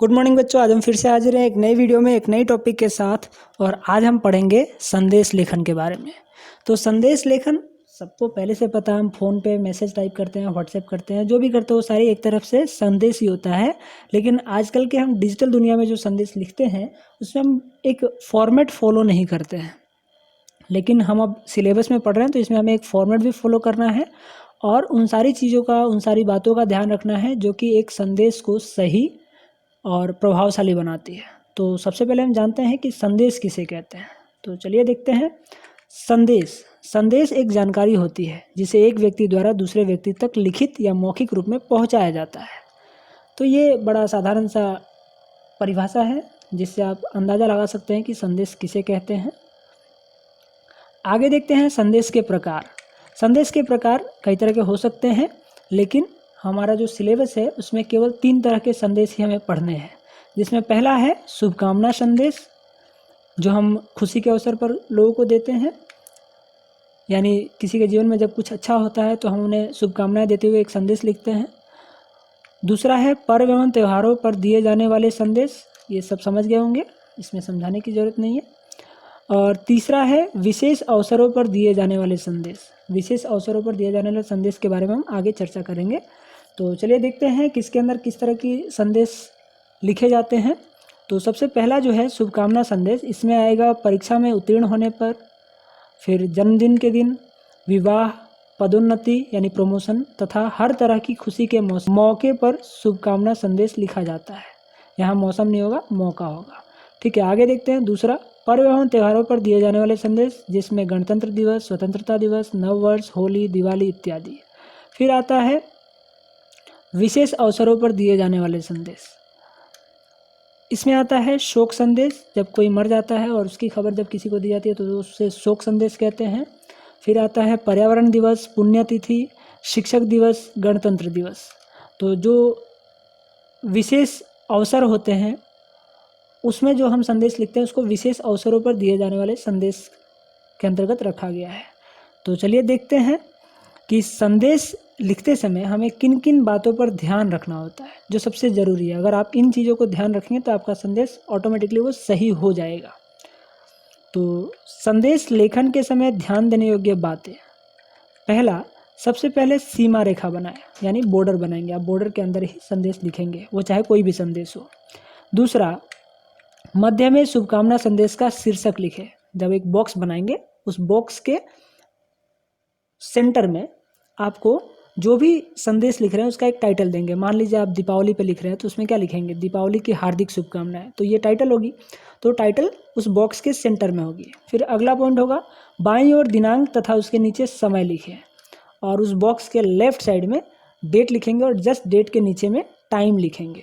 Good morning बच्चों। आज हम फिर से हाजिर हैं एक नई वीडियो में एक नई टॉपिक के साथ। और आज हम पढ़ेंगे संदेश लेखन के बारे में। तो संदेश लेखन सबको पहले से पता है, हम फ़ोन पे मैसेज टाइप करते हैं, व्हाट्सएप करते हैं, जो भी करते हैं वो सारी एक तरफ से संदेश ही होता है। लेकिन आजकल के हम डिजिटल दुनिया में जो संदेश लिखते हैं उसमें हम एक फॉर्मेट फॉलो नहीं करते हैं। लेकिन हम अब सिलेबस में पढ़ रहे हैं तो इसमें हमें एक फॉर्मेट भी फॉलो करना है और उन सारी चीज़ों का, उन सारी बातों का ध्यान रखना है जो कि एक संदेश को सही और प्रभावशाली बनाती है। तो सबसे पहले हम जानते हैं कि संदेश किसे कहते हैं। तो चलिए देखते हैं। संदेश एक जानकारी होती है जिसे एक व्यक्ति द्वारा दूसरे व्यक्ति तक लिखित या मौखिक रूप में पहुंचाया जाता है। तो ये बड़ा साधारण सा परिभाषा है जिससे आप अंदाज़ा लगा सकते हैं कि संदेश किसे कहते हैं। आगे देखते हैं संदेश के प्रकार। संदेश के प्रकार कई तरह के हो सकते हैं, लेकिन हमारा जो सिलेबस है उसमें केवल 3 तरह के संदेश ही हमें पढ़ने हैं। जिसमें पहला है शुभकामना संदेश, जो हम खुशी के अवसर पर लोगों को देते हैं। यानी किसी के जीवन में जब कुछ अच्छा होता है तो हम उन्हें शुभकामनाएं देते हुए एक संदेश लिखते हैं। दूसरा है पर्व एवं त्योहारों पर दिए जाने वाले संदेश। ये सब समझ गए होंगे, इसमें समझाने की ज़रूरत नहीं है। और तीसरा है विशेष अवसरों पर दिए जाने वाले संदेश। विशेष अवसरों पर दिए जाने वाले संदेश के बारे में हम आगे चर्चा करेंगे। तो चलिए देखते हैं किसके अंदर किस तरह की संदेश लिखे जाते हैं। तो सबसे पहला जो है शुभकामना संदेश, इसमें आएगा परीक्षा में उत्तीर्ण होने पर, फिर जन्मदिन के दिन, विवाह, पदोन्नति यानी प्रमोशन तथा हर तरह की खुशी के मौके पर शुभकामना संदेश लिखा जाता है। यहाँ मौसम नहीं होगा, मौका होगा। ठीक है, आगे देखते हैं। दूसरा पर्व एवं त्योहारों पर दिए जाने वाले संदेश, जिसमें गणतंत्र दिवस, स्वतंत्रता दिवस, नववर्ष, होली, दिवाली इत्यादि। फिर आता है विशेष अवसरों पर दिए जाने वाले संदेश। इसमें आता है शोक संदेश, जब कोई मर जाता है और उसकी खबर जब किसी को दी जाती है तो उससे शोक संदेश कहते हैं। फिर आता है पर्यावरण दिवस, पुण्यतिथि, शिक्षक दिवस, गणतंत्र दिवस। तो जो विशेष अवसर होते हैं उसमें जो हम संदेश लिखते हैं उसको विशेष अवसरों पर दिए जाने वाले संदेश के अंतर्गत रखा गया है। तो चलिए देखते हैं कि संदेश लिखते समय हमें किन किन बातों पर ध्यान रखना होता है, जो सबसे ज़रूरी है। अगर आप इन चीज़ों को ध्यान रखेंगे तो आपका संदेश ऑटोमेटिकली वो सही हो जाएगा। तो संदेश लेखन के समय ध्यान देने योग्य बातें। पहला, सबसे पहले सीमा रेखा बनाएं, यानी बॉर्डर बनाएंगे। आप बॉर्डर के अंदर ही संदेश लिखेंगे, वो चाहे कोई भी संदेश हो। दूसरा, मध्य में शुभकामना संदेश का शीर्षक लिखें। जब एक बॉक्स बनाएंगे उस बॉक्स के सेंटर में आपको जो भी संदेश लिख रहे हैं उसका एक टाइटल देंगे। मान लीजिए आप दीपावली पे लिख रहे हैं तो उसमें क्या लिखेंगे, दीपावली की हार्दिक शुभकामनाएं। तो ये टाइटल होगी, तो टाइटल उस बॉक्स के सेंटर में होगी। फिर अगला पॉइंट होगा बाईं ओर दिनांक तथा उसके नीचे समय लिखें, और उस बॉक्स के लेफ्ट साइड में डेट लिखेंगे और जस्ट डेट के नीचे में टाइम लिखेंगे।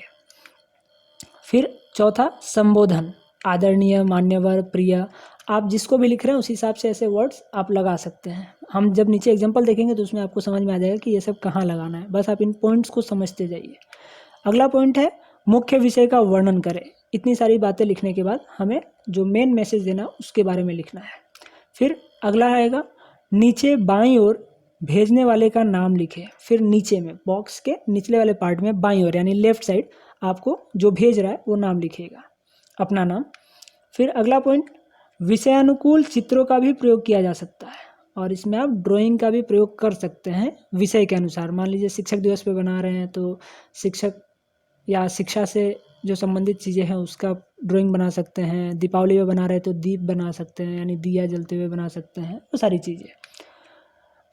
फिर चौथा, संबोधन, आदरणीय, मान्यवर, प्रिय, आप जिसको भी लिख रहे हैं उस हिसाब से ऐसे वर्ड्स आप लगा सकते हैं। हम जब नीचे एग्जांपल देखेंगे तो उसमें आपको समझ में आ जाएगा कि ये सब कहाँ लगाना है। बस आप इन पॉइंट्स को समझते जाइए। अगला पॉइंट है मुख्य विषय का वर्णन करें। इतनी सारी बातें लिखने के बाद हमें जो मेन मैसेज देना उसके बारे में लिखना है। फिर अगला आएगा नीचे बाईं ओर भेजने वाले का नाम लिखें। फिर नीचे में बॉक्स के निचले वाले पार्ट में बाईं ओर यानी लेफ्ट साइड आपको जो भेज रहा है वो नाम लिखेगा, अपना नाम। फिर अगला पॉइंट, विषयानुकूल चित्रों का भी प्रयोग किया जा सकता है, और इसमें आप ड्राइंग का भी प्रयोग कर सकते हैं विषय के अनुसार। मान लीजिए शिक्षक दिवस पे बना रहे हैं तो शिक्षक या शिक्षा से जो संबंधित चीज़ें हैं उसका ड्राइंग बना सकते हैं। दीपावली पे बना रहे हैं तो दीप बना सकते हैं, यानी दिया जलते हुए बना सकते हैं, वो सारी चीज़ें।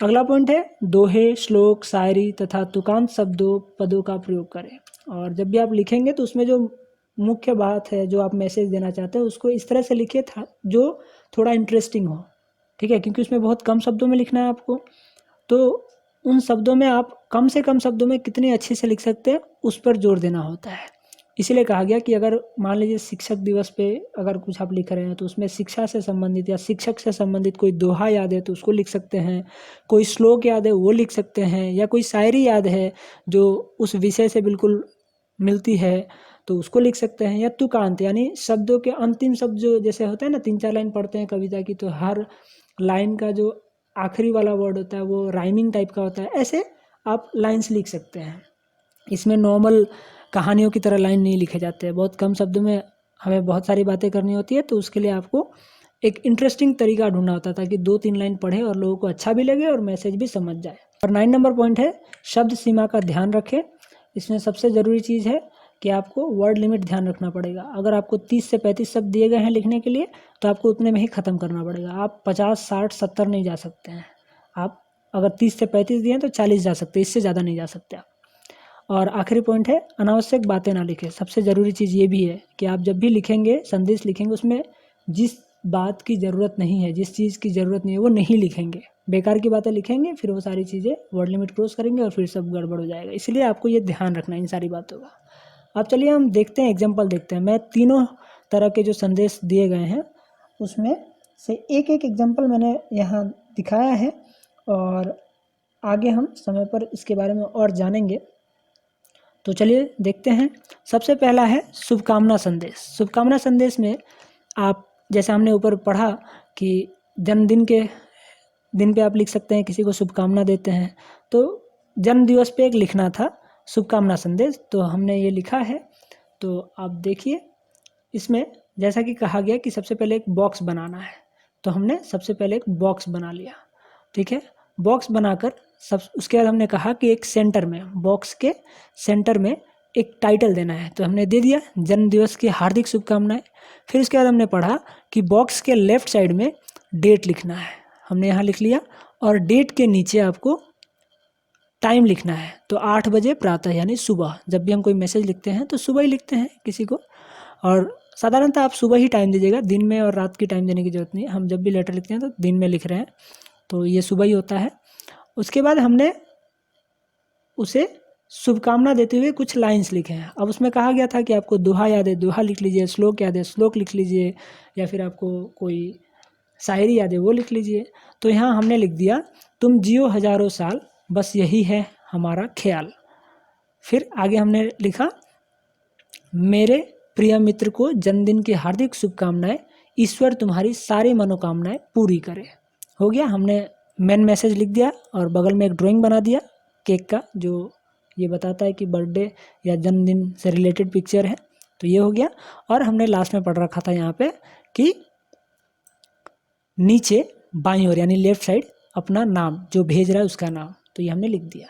अगला पॉइंट है दोहे, श्लोक, शायरी तथा तुकांत शब्दों, पदों का प्रयोग करें। और जब भी आप लिखेंगे तो उसमें जो मुख्य बात है, जो आप मैसेज देना चाहते हैं, उसको इस तरह से लिखिए था जो थोड़ा इंटरेस्टिंग हो। ठीक है, क्योंकि उसमें बहुत कम शब्दों में लिखना है आपको, तो उन शब्दों में आप कम से कम शब्दों में कितने अच्छे से लिख सकते हैं उस पर जोर देना होता है। इसीलिए कहा गया कि अगर मान लीजिए शिक्षक दिवस पे अगर कुछ आप लिख रहे हैं तो उसमें शिक्षा से संबंधित या शिक्षक से संबंधित कोई दोहा याद है तो उसको लिख सकते हैं, कोई श्लोक याद है वो लिख सकते हैं, या कोई शायरी याद है जो उस विषय से बिल्कुल मिलती है तो उसको लिख सकते हैं। या तुकांत यानी शब्दों के अंतिम शब्द जो जैसे होता है ना, 3-4 लाइन पढ़ते हैं कविता की तो हर लाइन का जो आखिरी वाला वर्ड होता है वो राइमिंग टाइप का होता है, ऐसे आप लाइन्स लिख सकते हैं। इसमें नॉर्मल कहानियों की तरह लाइन नहीं लिखे जाते हैं। बहुत कम शब्दों में हमें बहुत सारी बातें करनी होती है, तो उसके लिए आपको एक इंटरेस्टिंग तरीका ढूंढना होता है ताकि 2-3 लाइन पढ़े और लोगों को अच्छा भी लगे और मैसेज भी समझ जाए। और 9 नंबर पॉइंट है शब्द सीमा का ध्यान रखें। इसमें सबसे ज़रूरी चीज़ है कि आपको वर्ड लिमिट ध्यान रखना पड़ेगा। अगर आपको 30 से 35 शब्द दिए गए हैं लिखने के लिए, तो आपको उतने में ही ख़त्म करना पड़ेगा। आप 50, 60, 70 नहीं जा सकते हैं। आप अगर 30 से 35 दिए तो 40 जा सकते हैं, इससे ज़्यादा नहीं जा सकते आप। और आखिरी पॉइंट है अनावश्यक बातें ना लिखें। सबसे ज़रूरी चीज़ ये भी है कि आप जब भी लिखेंगे, संदेश लिखेंगे, उसमें जिस बात की ज़रूरत नहीं है, जिस चीज़ की ज़रूरत नहीं है, वो नहीं लिखेंगे। बेकार की बातें लिखेंगे, फिर वो सारी चीज़ें वर्ड लिमिट क्रॉस करेंगे और फिर सब गड़बड़ हो जाएगा। इसलिए आपको ये ध्यान रखना है इन सारी बातों का। अब चलिए हम देखते हैं, एग्जाम्पल देखते हैं। मैं तीनों तरह के जो संदेश दिए गए हैं उसमें से एक एक एग्जाम्पल मैंने यहाँ दिखाया है और आगे हम समय पर इसके बारे में और जानेंगे। तो चलिए देखते हैं। सबसे पहला है शुभकामना संदेश। शुभकामना संदेश में आप, जैसे हमने ऊपर पढ़ा कि जन्मदिन के दिन पे आप लिख सकते हैं, किसी को शुभकामना देते हैं, तो जन्म दिवस पे एक लिखना था शुभकामना संदेश, तो हमने ये लिखा है। तो आप देखिए, इसमें जैसा कि कहा गया कि सबसे पहले एक बॉक्स बनाना है, तो हमने सबसे पहले एक बॉक्स बना लिया। ठीक है, बॉक्स बनाकर उसके बाद हमने कहा कि एक सेंटर में, बॉक्स के सेंटर में एक टाइटल देना है, तो हमने दे दिया जन्मदिवस की हार्दिक शुभकामनाएं। फिर उसके बाद हमने पढ़ा कि बॉक्स के लेफ्ट साइड में डेट लिखना है, हमने यहाँ लिख लिया। और डेट के नीचे आपको टाइम लिखना है, तो 8 बजे प्रातः यानी सुबह। जब भी हम कोई मैसेज लिखते हैं तो सुबह ही लिखते हैं किसी को, और साधारणतः आप सुबह ही टाइम दीजिएगा, दिन में और रात की टाइम देने की ज़रूरत नहीं है। हम जब भी लेटर लिखते हैं तो दिन में लिख रहे हैं, तो ये सुबह ही होता है। उसके बाद हमने उसे शुभकामना देते हुए कुछ लाइंस लिखे हैं। अब उसमें कहा गया था कि आपको दोहा याद है, दोहा लिख लीजिए, श्लोक याद है, श्लोक लिख लीजिए, या फिर आपको कोई शायरी याद है, वो लिख लीजिए। तो यहाँ हमने लिख दिया, तुम जियो हजारों साल, बस यही है हमारा ख्याल। फिर आगे हमने लिखा, मेरे प्रिय मित्र को जन्मदिन की हार्दिक शुभकामनाएं, ईश्वर तुम्हारी सारी मनोकामनाएं पूरी करे। हो गया, हमने मेन मैसेज लिख दिया और बगल में एक ड्राइंग बना दिया केक का, जो ये बताता है कि बर्थडे या जन्मदिन से रिलेटेड पिक्चर है, तो ये हो गया। और हमने लास्ट में पढ़ रखा था यहाँ पे कि नीचे बाईं ओर यानी लेफ्ट साइड अपना नाम, जो भेज रहा है उसका नाम, तो ये हमने लिख दिया।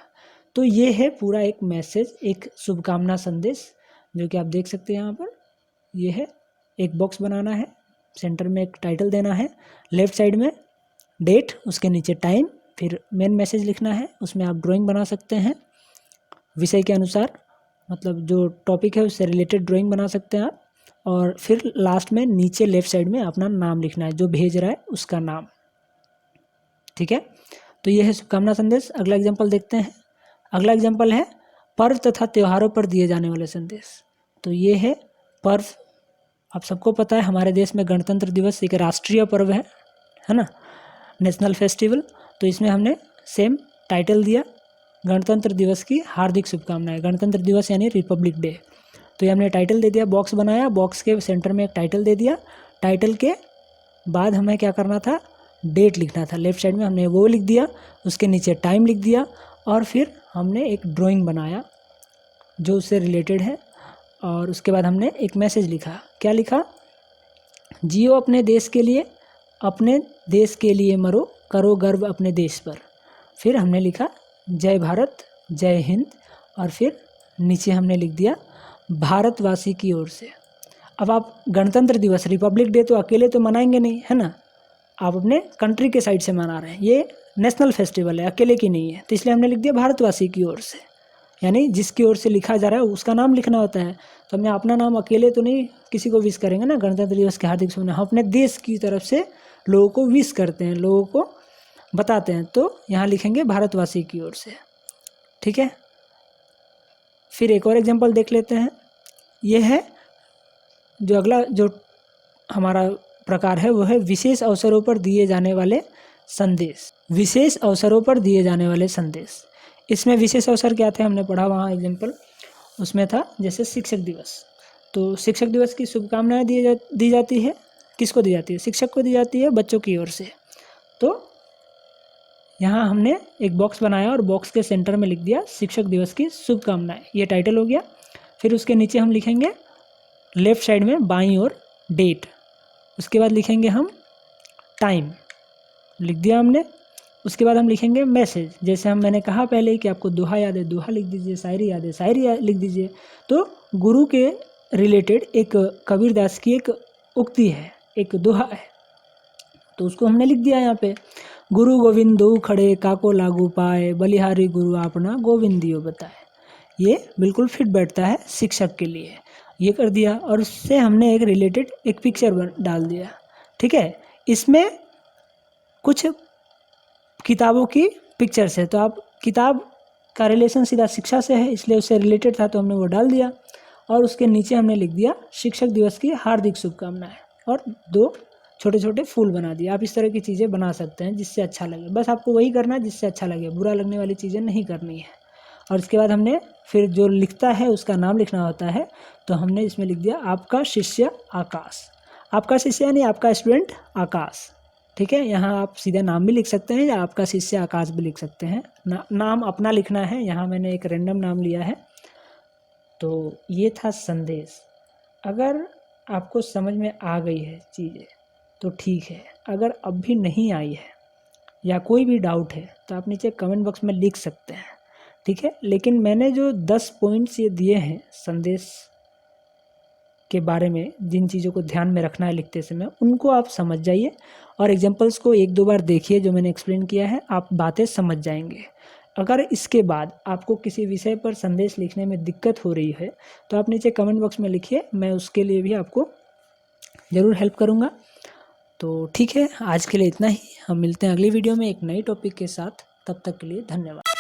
तो ये है पूरा एक मैसेज, एक शुभकामना संदेश, जो कि आप देख सकते हैं यहाँ पर। ये है, एक बॉक्स बनाना है, सेंटर में एक टाइटल देना है, लेफ्ट साइड में डेट, उसके नीचे टाइम, फिर मेन मैसेज लिखना है। उसमें आप ड्राइंग बना सकते हैं विषय के अनुसार, मतलब जो टॉपिक है उससे रिलेटेड ड्राइंग बना सकते हैं आप। और फिर लास्ट में नीचे लेफ्ट साइड में अपना नाम लिखना है, जो भेज रहा है उसका नाम। ठीक है, तो ये है शुभकामना संदेश। अगला एग्जाम्पल देखते हैं। अगला एग्जाम्पल है पर्व तथा त्योहारों पर दिए जाने वाले संदेश। तो ये है पर्व। आप सबको पता है हमारे देश में गणतंत्र दिवस एक राष्ट्रीय पर्व है ना, नेशनल फेस्टिवल। तो इसमें हमने सेम टाइटल दिया, गणतंत्र दिवस की हार्दिक शुभकामनाएं। गणतंत्र दिवस यानी रिपब्लिक डे, तो ये हमने टाइटल दे दिया, बॉक्स बनाया, बॉक्स के सेंटर में एक टाइटल दे दिया। टाइटल के बाद हमें क्या करना था, डेट लिखना था, लेफ्ट साइड में हमने वो लिख दिया, उसके नीचे टाइम लिख दिया, और फिर हमने एक ड्राइंग बनाया जो उससे रिलेटेड है। और उसके बाद हमने एक मैसेज लिखा। क्या लिखा, जियो अपने देश के लिए, अपने देश के लिए मरो, करो गर्व अपने देश पर। फिर हमने लिखा जय भारत, जय हिंद, और फिर नीचे हमने लिख दिया भारतवासी की ओर से। अब आप गणतंत्र दिवस, रिपब्लिक डे तो अकेले तो मनाएंगे नहीं, है ना, आप अपने कंट्री के साइड से मना रहे हैं, ये नेशनल फेस्टिवल है, अकेले की नहीं है, तो इसलिए हमने लिख दिया भारतवासी की ओर से, यानी जिसकी ओर से लिखा जा रहा है उसका नाम लिखना होता है। तो हमने अपना नाम अकेले तो नहीं किसी को विश करेंगे ना, गणतंत्र दिवस की हार्दिक शुभकामनाएं, हम अपने देश की तरफ से लोगों को विश करते हैं, लोगों को बताते हैं, तो यहाँ लिखेंगे भारतवासी की ओर से। ठीक है, फिर एक और एग्जांपल देख लेते हैं। ये है जो अगला जो हमारा प्रकार है, वो है विशेष अवसरों पर दिए जाने वाले संदेश। विशेष अवसरों पर दिए जाने वाले संदेश, इसमें विशेष अवसर क्या थे हमने पढ़ा वहाँ एग्जाम्पल, उसमें था जैसे शिक्षक दिवस। तो शिक्षक दिवस की शुभकामनाएं दी जाती है, किसको दी जाती है, शिक्षक को दी जाती है, बच्चों की ओर से। तो यहाँ हमने एक बॉक्स बनाया और बॉक्स के सेंटर में लिख दिया शिक्षक दिवस की शुभकामनाएं, ये टाइटल हो गया। फिर उसके नीचे हम लिखेंगे लेफ़्ट साइड में बाईं ओर डेट, उसके बाद लिखेंगे हम टाइम, लिख दिया हमने। उसके बाद हम लिखेंगे मैसेज, जैसे मैंने कहा पहले ही कि आपको दोहा याद है दोहा लिख दीजिए, शायरी याद है शायरी लिख दीजिए। तो गुरु के रिलेटेड एक कबीरदास की एक उक्ति है, एक दोहा है, तो उसको हमने लिख दिया यहाँ पे। गुरु गोविंदो खड़े काको लागू पाए, बलिहारी गुरु आपना गोविंदियो बताए। ये बिल्कुल फिट बैठता है शिक्षक के लिए, ये कर दिया। और उससे हमने एक रिलेटेड एक पिक्चर डाल दिया, ठीक है। इसमें कुछ किताबों की पिक्चर्स है, तो आप किताब का रिलेशन सीधा शिक्षा से है, इसलिए उससे रिलेटेड था तो हमने वो डाल दिया। और उसके नीचे हमने लिख दिया शिक्षक दिवस की हार्दिक शुभकामनाएं, और 2 छोटे छोटे फूल बना दिए। आप इस तरह की चीज़ें बना सकते हैं जिससे अच्छा लगे, बस आपको वही करना है जिससे अच्छा लगे, बुरा लगने वाली चीज़ें नहीं करनी है। और इसके बाद हमने फिर जो लिखता है उसका नाम लिखना होता है, तो हमने इसमें लिख दिया आपका शिष्य आकाश। आपका शिष्य यानी आपका स्टूडेंट आकाश, ठीक है। यहाँ आप सीधा नाम भी लिख सकते हैं या आपका शिष्य आकाश भी लिख सकते हैं। नाम अपना लिखना है, यहाँ मैंने एक रैंडम नाम लिया है। तो ये था संदेश। अगर आपको समझ में आ गई है चीज़ें तो ठीक है, अगर अब भी नहीं आई है या कोई भी डाउट है तो आप नीचे कमेंट बॉक्स में लिख सकते हैं, ठीक है। लेकिन मैंने जो 10 पॉइंट्स ये दिए हैं संदेश के बारे में, जिन चीज़ों को ध्यान में रखना है लिखते समय, उनको आप समझ जाइए और एग्जांपल्स को 1-2 बार देखिए जो मैंने एक्सप्लेन किया है, आप बातें समझ जाएंगे। अगर इसके बाद आपको किसी विषय पर संदेश लिखने में दिक्कत हो रही है तो आप नीचे कमेंट बॉक्स में लिखिए, मैं उसके लिए भी आपको ज़रूर हेल्प करूँगा। तो ठीक है, आज के लिए इतना ही। हम मिलते हैं अगली वीडियो में एक नई टॉपिक के साथ, तब तक के लिए धन्यवाद।